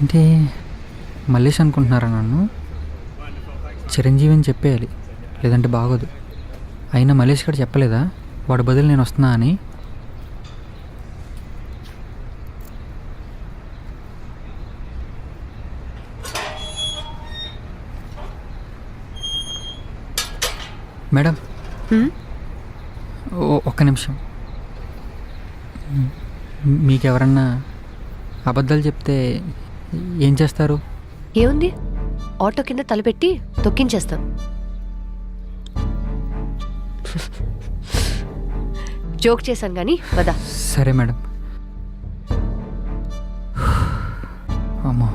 అంటే మల్లేష్ అనుకుంటున్నారా నన్ను? చిరంజీవి అని చెప్పేయాలి, లేదంటే బాగోదు. అయినా మల్లేష్ గారు చెప్పలేదా వాడి బదులు నేను వస్తున్నా అని? మేడం ఒక్క నిమిషం. మీకెవరన్నా అబద్ధాలు చెప్తే ఏం చేస్తారు? ఏముంది, ఆటో కింద తలపెట్టి తొక్కించేస్తాం. జోక్ చేశాను కానీ వదా. సరే మేడం. అమ్మో.